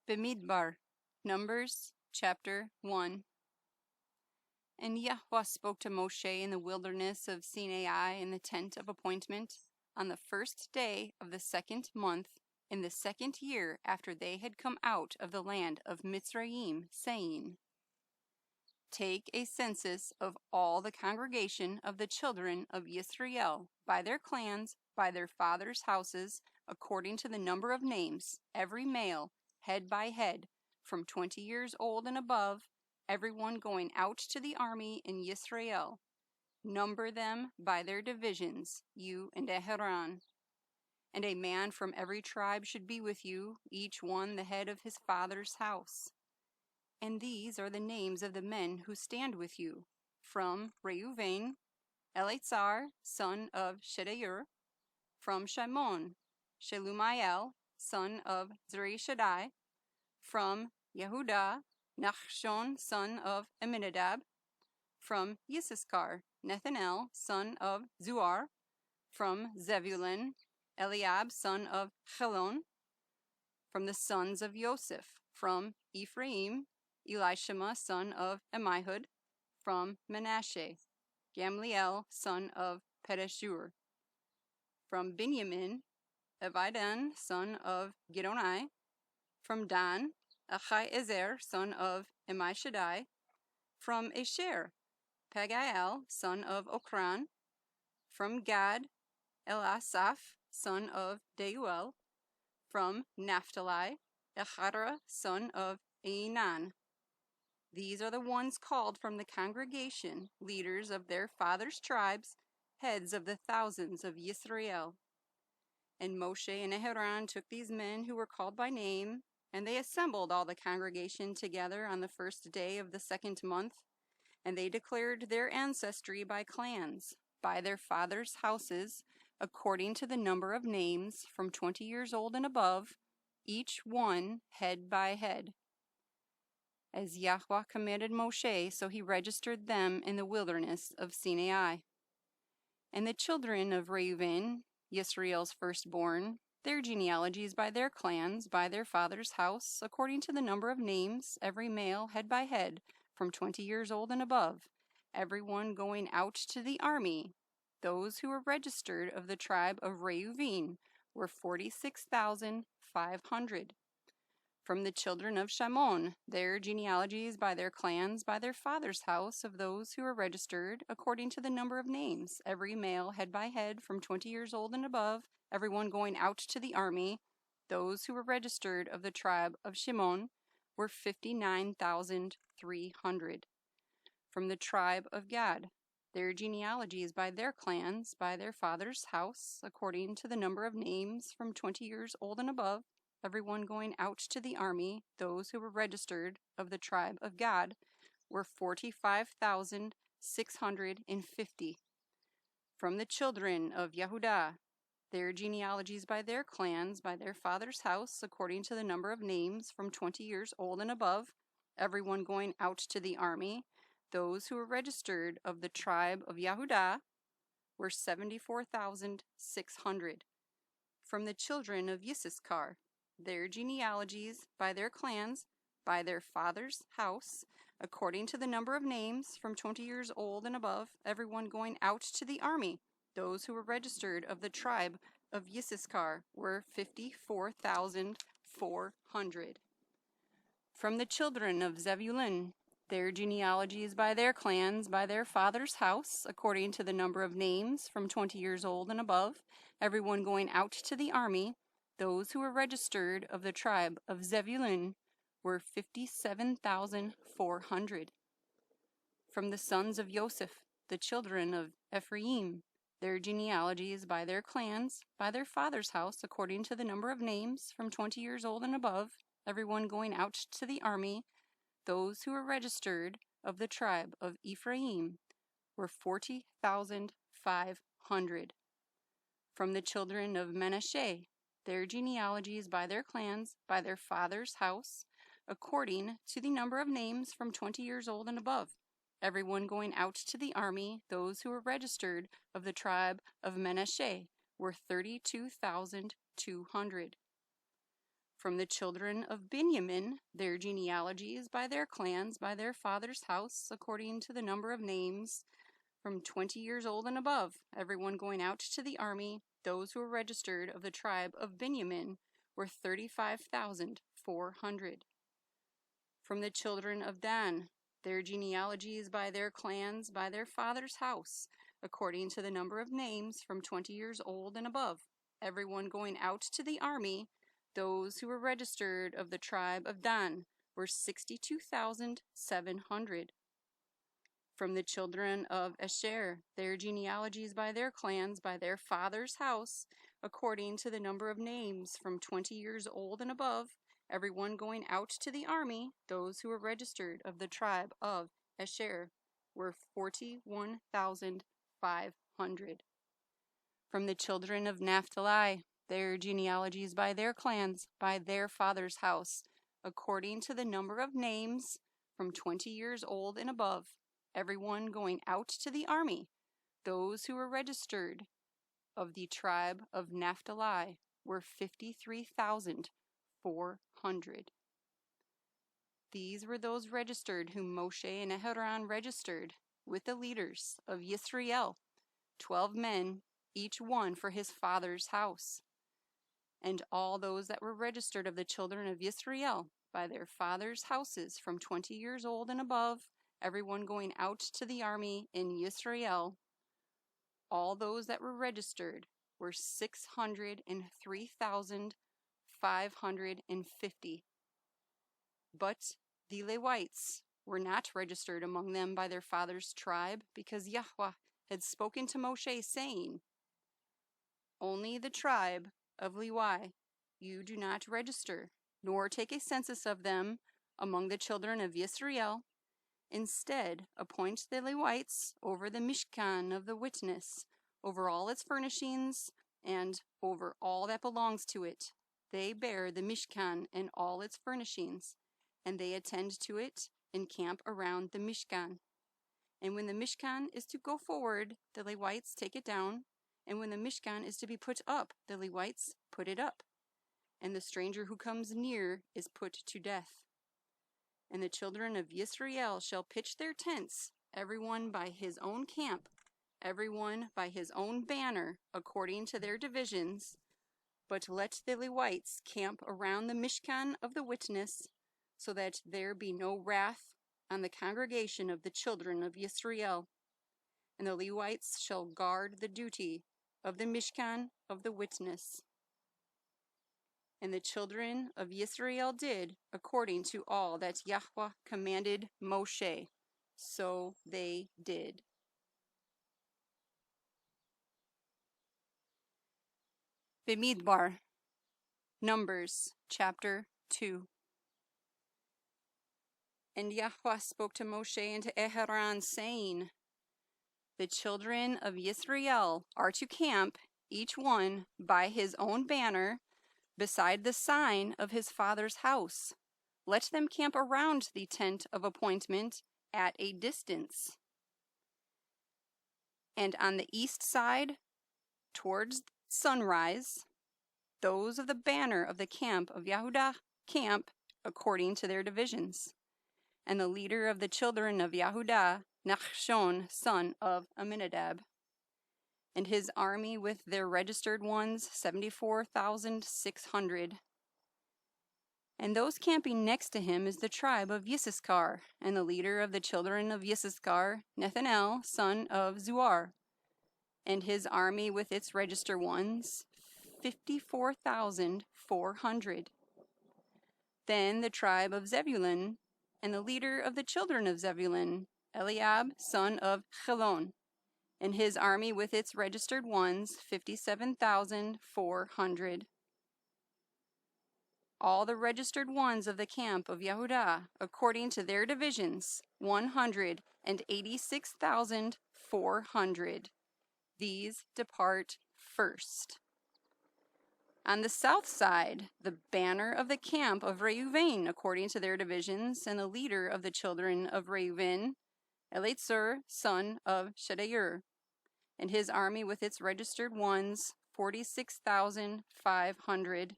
Bemidbar, Numbers chapter 1. And Yahuah spoke to Moshe in the wilderness of Sinai in the tent of appointment on the first day of the second month in the second year after they had come out of the land of Mitzrayim, saying, Take a census of all the congregation of the children of Israel by their clans, by their fathers' houses, according to the number of names, every male, head by head, from 20 years old and above, everyone going out to the army in Yisrael. Number them by their divisions, you and Aharon. And a man from every tribe should be with you, each one the head of his father's house. And these are the names of the men who stand with you. From Reuven, Eleazar, son of Shaddai. From Shimon, Shelumiel, son of Shaddai. From Yehuda, Nachshon, son of Aminadab. From Yissaschar, Nethanel, son of Zuar. From Zebulun, Eliab, son of Chelon. From the sons of Joseph, from Ephraim, Elishama, son of Ammihud. From Manasseh, Gamliel, son of Pedashur. From Benjamin, Abidan, son of Gidoni. From Dan, Achiezer, son of Ammishaddai. From Asher, Pagiel, son of Okran. From Gad, Elasaph, son of Deuel. From Naphtali, Echadra, son of Enan. These are the ones called from the congregation, leaders of their fathers' tribes, heads of the thousands of Yisrael. And Moshe and Aharon took these men who were called by name, and they assembled all the congregation together on the first day of the second month, and they declared their ancestry by clans, by their fathers' houses, according to the number of names, from 20 years old and above, each one head by head. As Yahuah commanded Moshe, so he registered them in the wilderness of Sinai. And the children of Reuven, Yisrael's firstborn, their genealogies by their clans, by their father's house, according to the number of names, every male head by head, from 20 years old and above, everyone going out to the army. Those who were registered of the tribe of Reuven were 46,500. From the children of Shimon, their genealogies by their clans, by their father's house, of those who were registered, according to the number of names, every male head by head, from 20 years old and above, everyone going out to the army. Those who were registered of the tribe of Shimon were 59,300. From the tribe of Gad, their genealogies by their clans, by their father's house, according to the number of names, from 20 years old and above, everyone going out to the army. Those who were registered of the tribe of Gad were 45,650. From the children of Yehuda, their genealogies by their clans, by their father's house, according to the number of names, from 20 years old and above, everyone going out to the army. Those who were registered of the tribe of Yehuda were 74,600. From the children of Yissaschar, their genealogies by their clans, by their father's house, according to the number of names, from 20 years old and above, everyone going out to the army. Those who were registered of the tribe of Yissaschar were 54,400. From the children of Zebulun, their genealogies by their clans, by their father's house, according to the number of names, from 20 years old and above, everyone going out to the army. Those who were registered of the tribe of Zebulun were 57,400. From the sons of Joseph, the children of Ephraim, their genealogies by their clans, by their father's house, according to the number of names, from 20 years old and above, everyone going out to the army. Those who were registered of the tribe of Ephraim were 40,500. From the children of Manasseh, their genealogies by their clans, by their father's house, according to the number of names, from 20 years old and above, everyone going out to the army. Those who were registered of the tribe of Manasseh were 32,200. From the children of Benjamin, their genealogies by their clans, by their father's house, according to the number of names, from 20 years old and above, everyone going out to the army, those who were registered of the tribe of Benjamin were 35,400. From the children of Dan, their genealogies by their clans, by their father's house, according to the number of names, from 20 years old and above, everyone going out to the army, those who were registered of the tribe of Dan were 62,700. From the children of Asher, their genealogies by their clans, by their father's house, according to the number of names, from 20 years old and above, everyone going out to the army, those who were registered of the tribe of Asher, were 41,500. From the children of Naphtali, their genealogies by their clans, by their father's house, according to the number of names, from 20 years old and above, everyone going out to the army, those who were registered of the tribe of Naphtali, were 53,400. These were those registered whom Moshe and Aharon registered with the leaders of Yisrael, 12 men, each one for his father's house. And all those that were registered of the children of Yisrael by their father's houses, from 20 years old and above, everyone going out to the army in Yisrael, all those that were registered were 603,550. But the Lewites were not registered among them by their father's tribe, because Yahuah had spoken to Moshe, saying, "Only the tribe of Lewi you do not register, nor take a census of them among the children of Yisrael. Instead, appoint the Lewites over the Mishkan of the witness, over all its furnishings, and over all that belongs to it. They bear the Mishkan and all its furnishings, and they attend to it and camp around the Mishkan. And when the Mishkan is to go forward, the Lewites take it down, and when the Mishkan is to be put up, the Lewites put it up. And the stranger who comes near is put to death. And the children of Yisrael shall pitch their tents, everyone by his own camp, everyone by his own banner, according to their divisions. But let the Lewites camp around the Mishkan of the witness, so that there be no wrath on the congregation of the children of Yisrael. And the Lewites shall guard the duty of the Mishkan of the witness." And the children of Yisrael did according to all that Yahuah commanded Moshe. So they did. Bemidbar, Numbers, chapter 2. And Yahuah spoke to Moshe and to Aharon, saying, "The children of Yisrael are to camp, each one by his own banner, beside the sign of his father's house. Let them camp around the tent of appointment at a distance. And on the east side, towards sunrise, those of the banner of the camp of Yehudah camp according to their divisions. And the leader of the children of Yehudah, Nachshon, son of Aminadab, and his army with their registered ones, 74,600. And those camping next to him is the tribe of Yissaschar, and the leader of the children of Yissaschar, Nethanel, son of Zuar, and his army with its registered ones, 54,400. Then the tribe of Zebulun, and the leader of the children of Zebulun, Eliab, son of Chelon, and his army with its registered ones, 57,400. All the registered ones of the camp of Yehudah, according to their divisions, 186,400. These depart first. On the south side, the banner of the camp of Reuven, according to their divisions, and the leader of the children of Reuven, Elitzur, son of Shaddai, and his army with its registered ones, 46,500.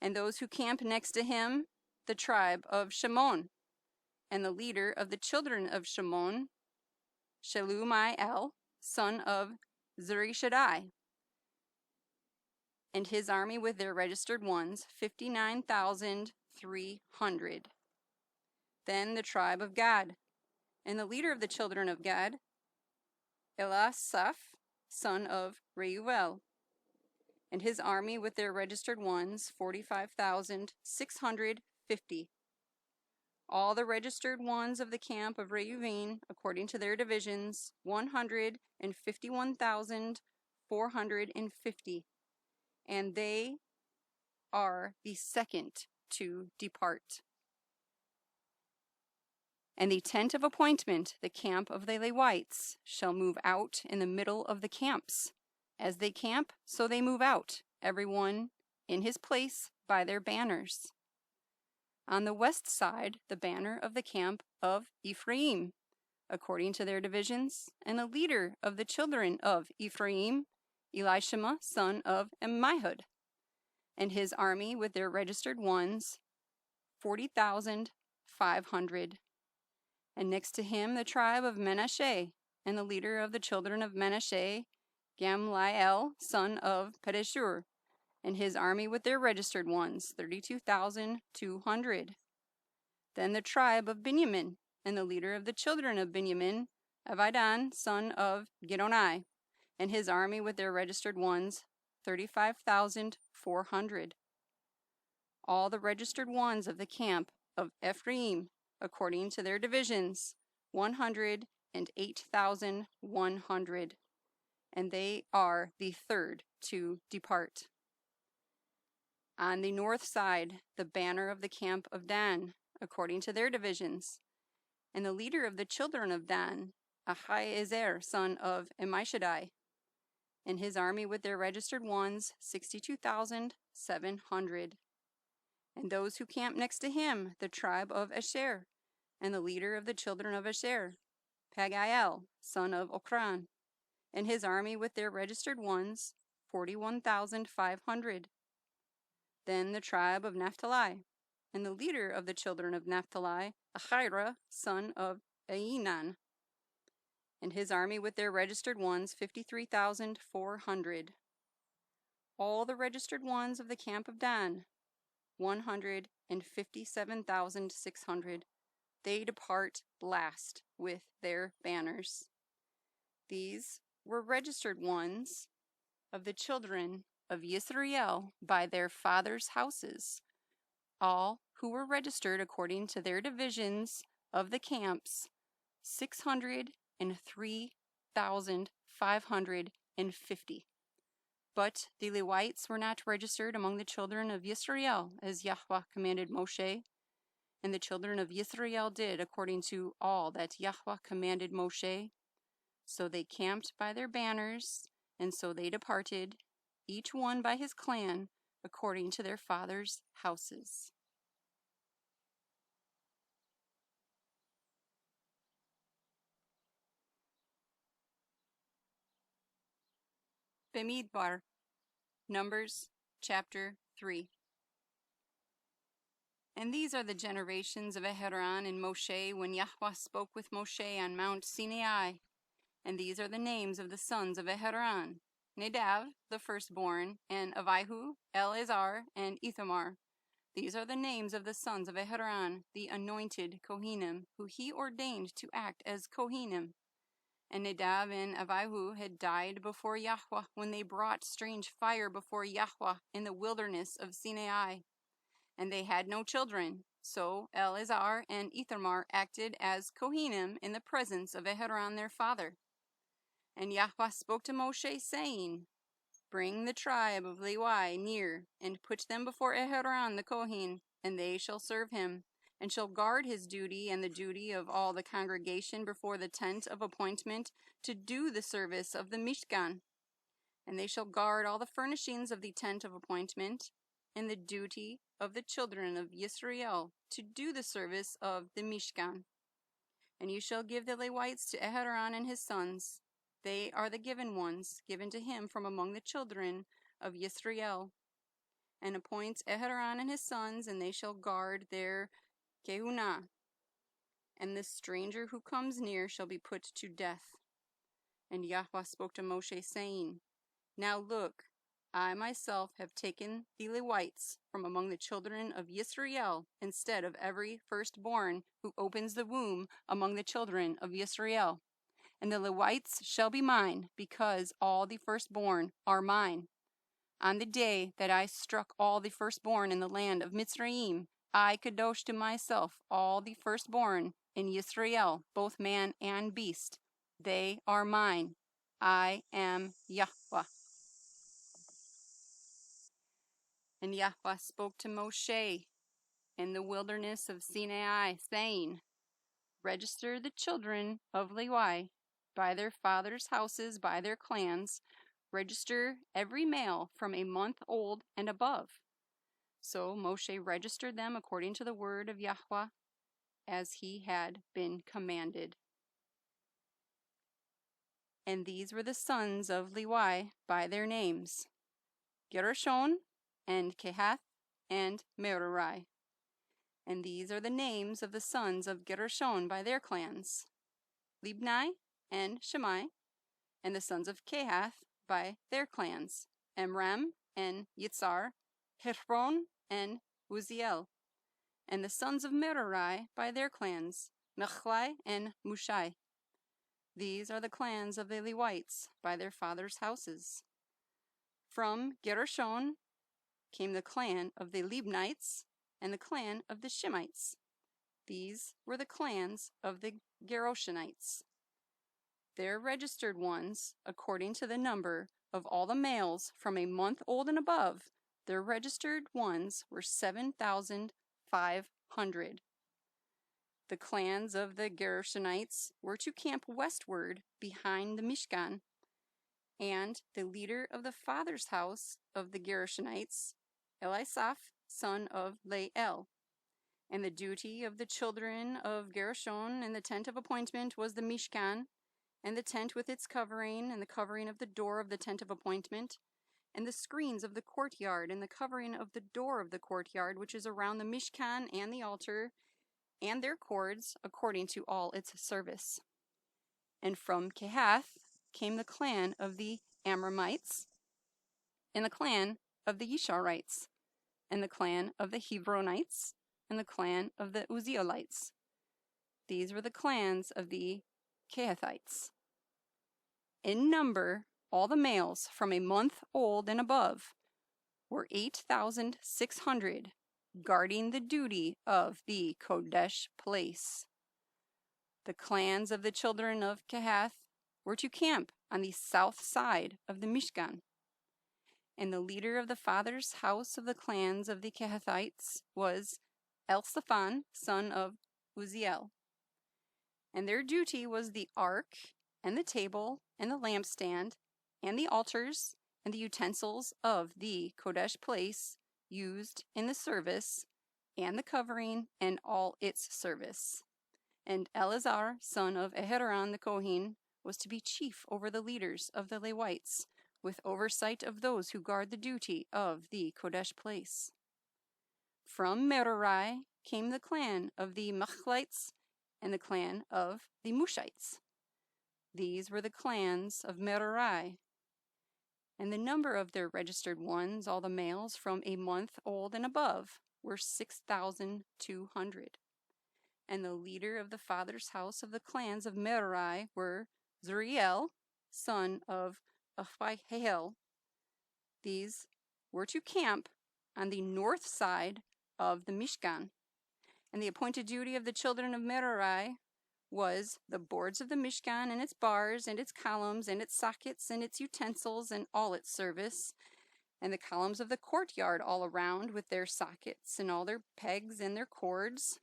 And those who camp next to him, the tribe of Shimon. And the leader of the children of Shimon, Shelumiel, son of Zurishaddai. And his army with their registered ones, 59,300. Then the tribe of Gad. And the leader of the children of Gad, Elasaph, son of Reuel. And his army with their registered ones, 45,650. All the registered ones of the camp of Reuven, according to their divisions, 151,450. And they are the second to depart. And the tent of appointment, the camp of the Lewites, shall move out in the middle of the camps. As they camp, so they move out, everyone in his place by their banners. On the west side, the banner of the camp of Ephraim, according to their divisions, and the leader of the children of Ephraim, Elishama, son of Ammihud, and his army with their registered ones, 40,500. And next to him the tribe of Manasseh, and the leader of the children of Manasseh, Gamliel, son of Pedashur, and his army with their registered ones, 32,200. Then the tribe of Benjamin, and the leader of the children of Benjamin, Avidan, son of Gidoni, and his army with their registered ones, 35,400. All the registered ones of the camp of Ephraim, according to their divisions, 108,100. And they are the third to depart. On the north side, the banner of the camp of Dan, according to their divisions, and the leader of the children of Dan, Ahiezer, son of Ammishaddai, and his army with their registered ones, 62,700. And those who camp next to him, the tribe of Asher, and the leader of the children of Asher, Pagiel, son of Okran, and his army with their registered ones, 41,500. Then the tribe of Naphtali, and the leader of the children of Naphtali, Ahira, son of Ainan, and his army with their registered ones, 53,400. All the registered ones of the camp of Dan, 157,600. They depart last with their banners. These were registered ones of the children of Yisrael by their fathers' houses, all who were registered according to their divisions of the camps, 603,550. But the Lewites were not registered among the children of Yisrael, as Yahuah commanded Moshe. And the children of Yisrael did according to all that Yahuah commanded Moshe. So they camped by their banners, and so they departed, each one by his clan, according to their fathers' houses. Bemidbar, Numbers, chapter 3. And these are the generations of Aharon and Moshe when Yahuah spoke with Moshe on Mount Sinai. And these are the names of the sons of Aharon: Nadav, the firstborn, and Avihu, Eleazar, and Ithamar. These are the names of the sons of Aharon, the anointed Kohanim, who he ordained to act as Kohanim. And Nadav and Avihu had died before Yahuah when they brought strange fire before Yahuah in the wilderness of Sinai. And they had no children. So Eleazar and Ithamar acted as Kohanim in the presence of Aharon their father. And Yahuah spoke to Moshe, saying, Bring the tribe of Lewi near, and put them before Aharon the Kohen, and they shall serve him, and shall guard his duty and the duty of all the congregation before the tent of appointment to do the service of the Mishkan. And they shall guard all the furnishings of the tent of appointment, and the duty of the children of Yisrael to do the service of the Mishkan. And you shall give the Lewites to Aharon and his sons. They are the given ones, given to him from among the children of Yisrael. and appoints Aharon and his sons, and they shall guard their kehunah. And the stranger who comes near shall be put to death. And Yahuah spoke to Moshe, saying, Now look, I myself have taken the Lewites from among the children of Yisrael instead of every firstborn who opens the womb among the children of Yisrael. And the Lewites shall be mine, because all the firstborn are mine. On the day that I struck all the firstborn in the land of Mitzrayim, I kadosh to myself all the firstborn in Yisrael, both man and beast. They are mine. I am Yahweh. And Yahuah spoke to Moshe in the wilderness of Sinai, saying, Register the children of Lewi by their fathers' houses, by their clans. Register every male from a month old and above. So Moshe registered them according to the word of Yahuah, as he had been commanded. And these were the sons of Lewi by their names, Gershon, and Kehath, and Merari. And these are the names of the sons of Gershon by their clans, Libni and Shimei, and the sons of Kehath by their clans, Amram and Yitzhar, Hebron and Uziel. And the sons of Merari by their clans, Mechlai and Mushai. These are the clans of the Lewites by their fathers' houses. From Gershon came the clan of the Libnites and the clan of the Shimites. These were the clans of the Gershonites. Their registered ones, according to the number of all the males from a month old and above, their registered ones were 7,500. The clans of the Gershonites were to camp westward behind the Mishkan, and the leader of the father's house of the Gershonites, Elisaph, son of Lael. And the duty of the children of Gershon in the tent of appointment was the Mishkan, and the tent with its covering, and the covering of the door of the tent of appointment, and the screens of the courtyard, and the covering of the door of the courtyard, which is around the Mishkan and the altar, and their cords, according to all its service. And from Kehath came the clan of the Amramites, and the clan of the Yisharites, and the clan of the Hebronites, and the clan of the Uzzielites. These were the clans of the Kehathites. In number, all the males from a month old and above were 8,600, guarding the duty of the Kodesh place. The clans of the children of Kehath were to camp on the south side of the Mishkan. And the leader of the father's house of the clans of the Kehathites was Elzaphan, son of Uziel. And their duty was the ark, and the table, and the lampstand, and the altars, and the utensils of the Kodesh place used in the service, and the covering, and all its service. And Eleazar, son of Aharon the Kohen, was to be chief over the leaders of the Lewites, with oversight of those who guard the duty of the Kodesh place. From Merari came the clan of the Machlites and the clan of the Mushites. These were the clans of Merari. And the number of their registered ones, all the males from a month old and above, were 6,200. And the leader of the father's house of the clans of Merari were Zuriel, son of Ahiel. These were to camp on the north side of the Mishkan. And the appointed duty of the children of Merari was the boards of the Mishkan and its bars and its columns and its sockets and its utensils and all its service, and the columns of the courtyard all around with their sockets and all their pegs and their cords.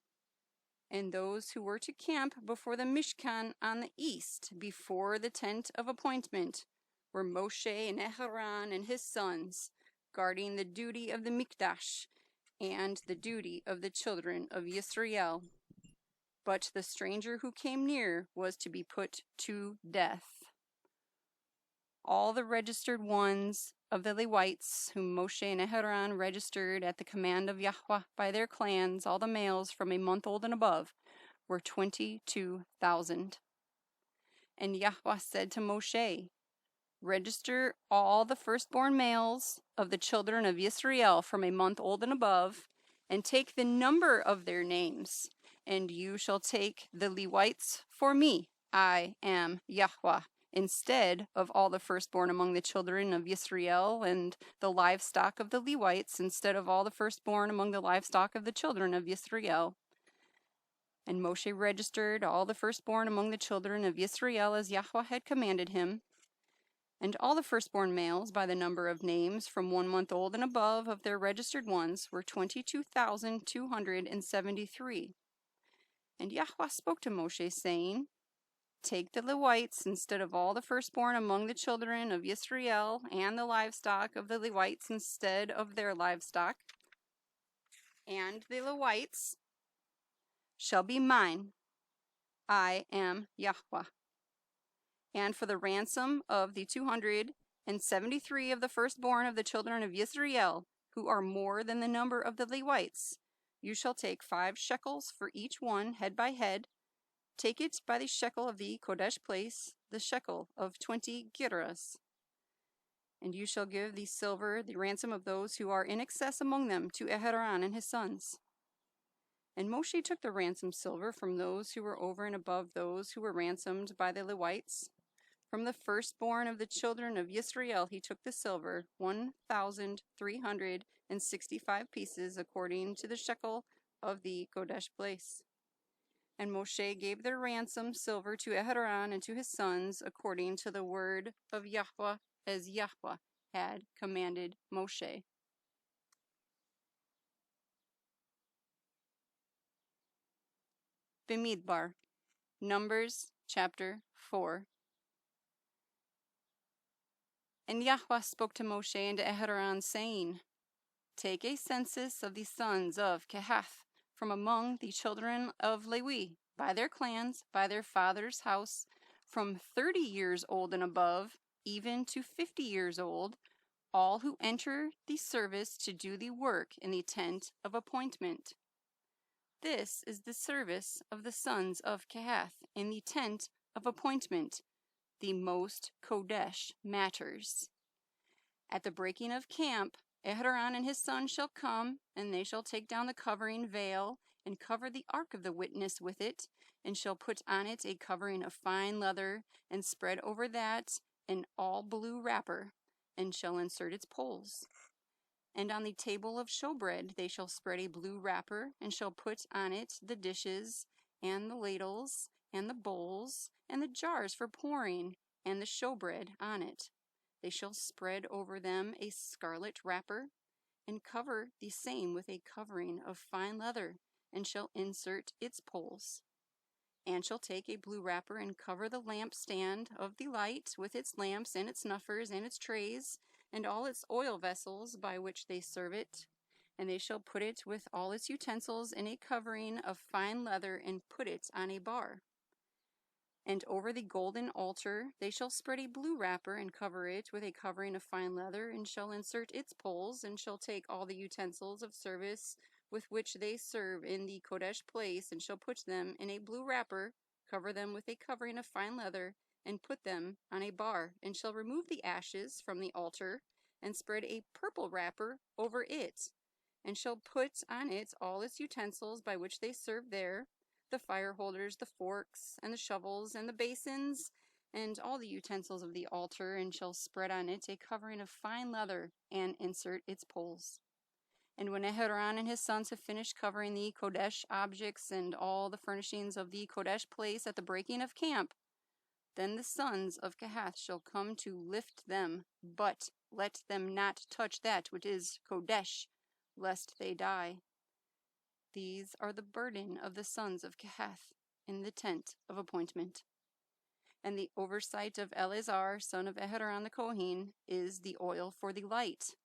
And those who were to camp before the Mishkan on the east, before the tent of appointment, were Moshe and Aharon and his sons, guarding the duty of the Mikdash and the duty of the children of Yisrael. But the stranger who came near was to be put to death. all the registered ones of the Lewites, whom Moshe and Aharon registered at the command of Yahuah by their clans, all the males from a month old and above, were 22,000. And Yahuah said to Moshe, register all the firstborn males of the children of Israel from a month old and above, and take the number of their names, and you shall take the Lewites for me. I am Yahuah, instead of all the firstborn among the children of Israel, and the livestock of the Lewites, instead of all the firstborn among the livestock of the children of Israel. And Moshe registered all the firstborn among the children of Israel as Yahuah had commanded him, and all the firstborn males by the number of names from 1 month old and above of their registered ones were 22,273. And Yahuah spoke to Moshe, saying, take the Lewites instead of all the firstborn among the children of Israel, and the livestock of the Lewites instead of their livestock, and the Lewites shall be mine. I am Yahuah. And for the ransom of the 273 of the firstborn of the children of Israel, who are more than the number of the Lewites, you shall take 5 shekels for each one, head by head. Take it by the shekel of the Kodesh place, the shekel of 20 gerahs. And you shall give the silver, the ransom of those who are in excess among them, to Aharon and his sons. And Moshe took the ransom silver from those who were over and above those who were ransomed by the Lewites. From the firstborn of the children of Israel he took the silver, 1,365 pieces, according to the shekel of the Kodesh place. And Moshe gave their ransom silver to Aharon and to his sons, according to the word of Yahuah, as Yahuah had commanded Moshe. Bemidbar, Numbers chapter 4. And Yahuah spoke to Moshe and to Aharon, saying, take a census of the sons of Kehath from among the children of Lewi, by their clans, by their father's house, from 30 years old and above, even to 50 years old, all who enter the service to do the work in the tent of appointment. This is the service of the sons of Kehath in the tent of appointment, the most Kodesh matters. At the breaking of camp, Aharon and his son shall come, and they shall take down the covering veil, and cover the ark of the witness with it, and shall put on it a covering of fine leather, and spread over that an all blue wrapper, and shall insert its poles. And on the table of showbread they shall spread a blue wrapper, and shall put on it the dishes, and the ladles, and the bowls, and the jars for pouring, and the showbread on it. They shall spread over them a scarlet wrapper, and cover the same with a covering of fine leather, and shall insert its poles. And shall take a blue wrapper, and cover the lampstand of the light with its lamps, and its snuffers, and its trays, and all its oil vessels by which they serve it. And they shall put it with all its utensils in a covering of fine leather, and put it on a bar. And over the golden altar they shall spread a blue wrapper, and cover it with a covering of fine leather, and shall insert its poles, and shall take all the utensils of service with which they serve in the Kodesh place, and shall put them in a blue wrapper, cover them with a covering of fine leather, and put them on a bar, and shall remove the ashes from the altar, and spread a purple wrapper over it, and shall put on it all its utensils by which they serve there, the fire holders, the forks, and the shovels, and the basins, and all the utensils of the altar, and shall spread on it a covering of fine leather, and insert its poles. And when Aharon and his sons have finished covering the Kodesh objects and all the furnishings of the Kodesh place at the breaking of camp, then the sons of Kehath shall come to lift them, but let them not touch that which is Kodesh, lest they die. These are the burden of the sons of Kehath in the tent of appointment. And the oversight of Eleazar, son of Aharon the Kohen, is the oil for the light,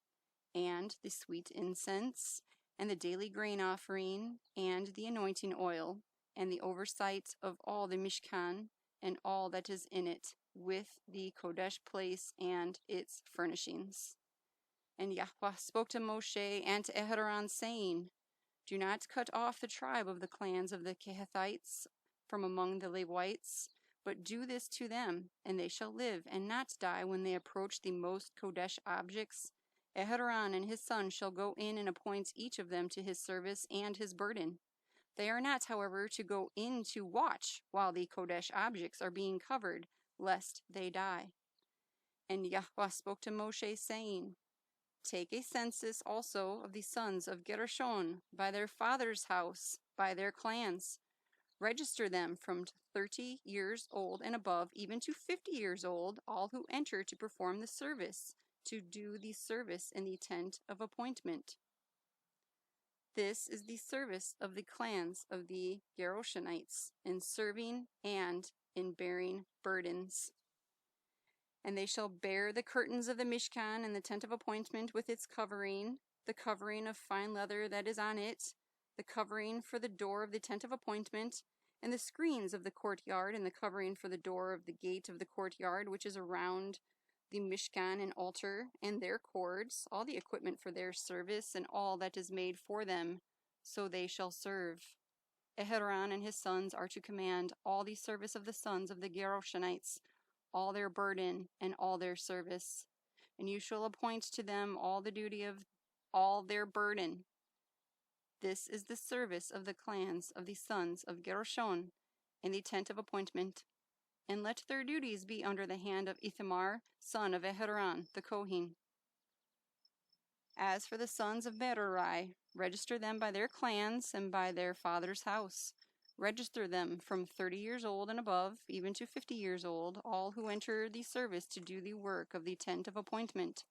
and the sweet incense, and the daily grain offering, and the anointing oil, and the oversight of all the Mishkan, and all that is in it, with the Kodesh place and its furnishings. And Yahuah spoke to Moshe and to Aharon, saying, Do not cut off the tribe of the clans of the Kehathites from among the Lewites, but do this to them, and they shall live and not die when they approach the most Kodesh objects. Aharon and his son shall go in and appoint each of them to his service and his burden. They are not, however, to go in to watch while the Kodesh objects are being covered, lest they die. And Yahuah spoke to Moshe, saying, Take a census also of the sons of Gershon by their father's house, by their clans. Register them from 30 years old and above, even to 50 years old, all who enter to perform the service, to do the service in the tent of appointment. This is the service of the clans of the Gershonites, in serving and in bearing burdens. And they shall bear the curtains of the Mishkan and the tent of appointment with its covering, the covering of fine leather that is on it, the covering for the door of the tent of appointment, and the screens of the courtyard, and the covering for the door of the gate of the courtyard, which is around the Mishkan and altar, and their cords, all the equipment for their service, and all that is made for them, so they shall serve. Aharon and his sons are to command all the service of the sons of the Gershonites, all their burden and all their service. And you shall appoint to them all the duty of all their burden. This is the service of the clans of the sons of Gershon in the tent of appointment. And let their duties be under the hand of Ithamar, son of Aharon, the Kohen. As for the sons of Merari, register them by their clans and by their father's house. Register them from 30 years old and above, even to 50 years old, all who enter the service to do the work of the tent of appointment.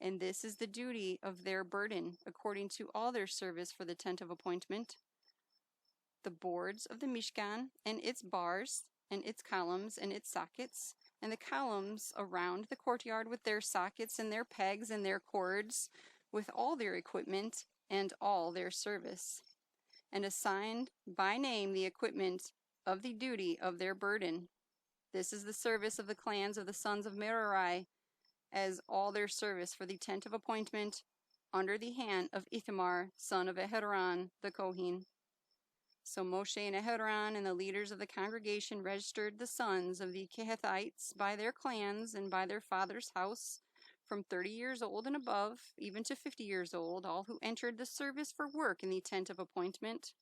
And this is the duty of their burden, according to all their service for the tent of appointment. The boards of the Mishkan, and its bars, and its columns, and its sockets, and the columns around the courtyard with their sockets, and their pegs, and their cords, with all their equipment, and all their service. And assigned by name the equipment of the duty of their burden. This is the service of the clans of the sons of Merari, as all their service for the tent of appointment, under the hand of Ithamar, son of Aharon, the Kohen. So Moshe and Aharon and the leaders of the congregation registered the sons of the Kehathites by their clans and by their father's house, from 30 years old and above, even to 50 years old, all who entered the service for work in the tent of appointment.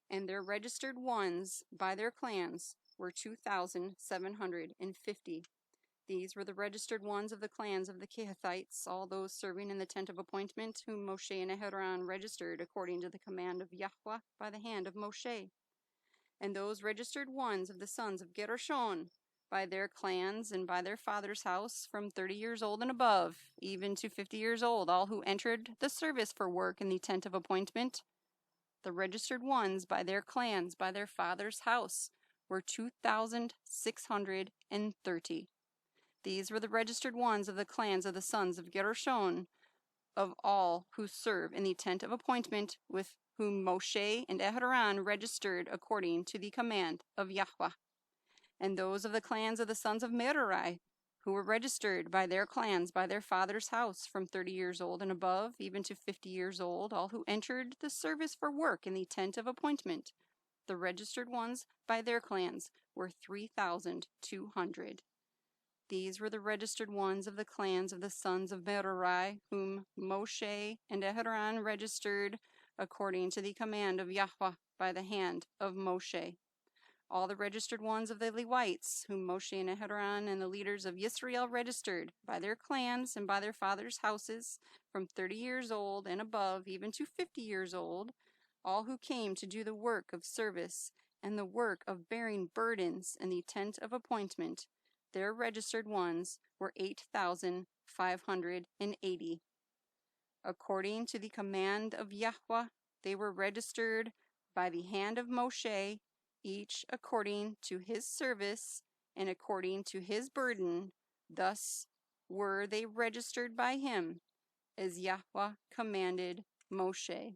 And their registered ones by their clans were 2,750. These were the registered ones of the clans of the Kehathites, all those serving in the tent of appointment, whom Moshe and Aharon registered according to the command of Yahuah by the hand of Moshe. And those registered ones of the sons of Gershon, by their clans and by their father's house, from 30 years old and above, even to 50 years old, all who entered the service for work in the tent of appointment. The registered ones by their clans, by their father's house, were 2,630. These were the registered ones of the clans of the sons of Gershon, of all who serve in the tent of appointment, with whom Moshe and Aharon registered according to the command of Yahuah. And those of the clans of the sons of Merari, who were registered by their clans, by their father's house, from 30 years old and above, even to 50 years old, all who entered the service for work in the tent of appointment. The registered ones by their clans were 3,200. These were the registered ones of the clans of the sons of Merari, whom Moshe and Aharon registered according to the command of Yahuah by the hand of Moshe. All the registered ones of the Lewites, whom Moshe and Aharon and the leaders of Yisrael registered by their clans and by their fathers' houses, from 30 years old and above, even to 50 years old, all who came to do the work of service and the work of bearing burdens in the tent of appointment, their registered ones were 8,580. According to the command of Yahuah, they were registered by the hand of Moshe, each according to his service and according to his burden. Thus were they registered by him, as Yahuah commanded Moshe.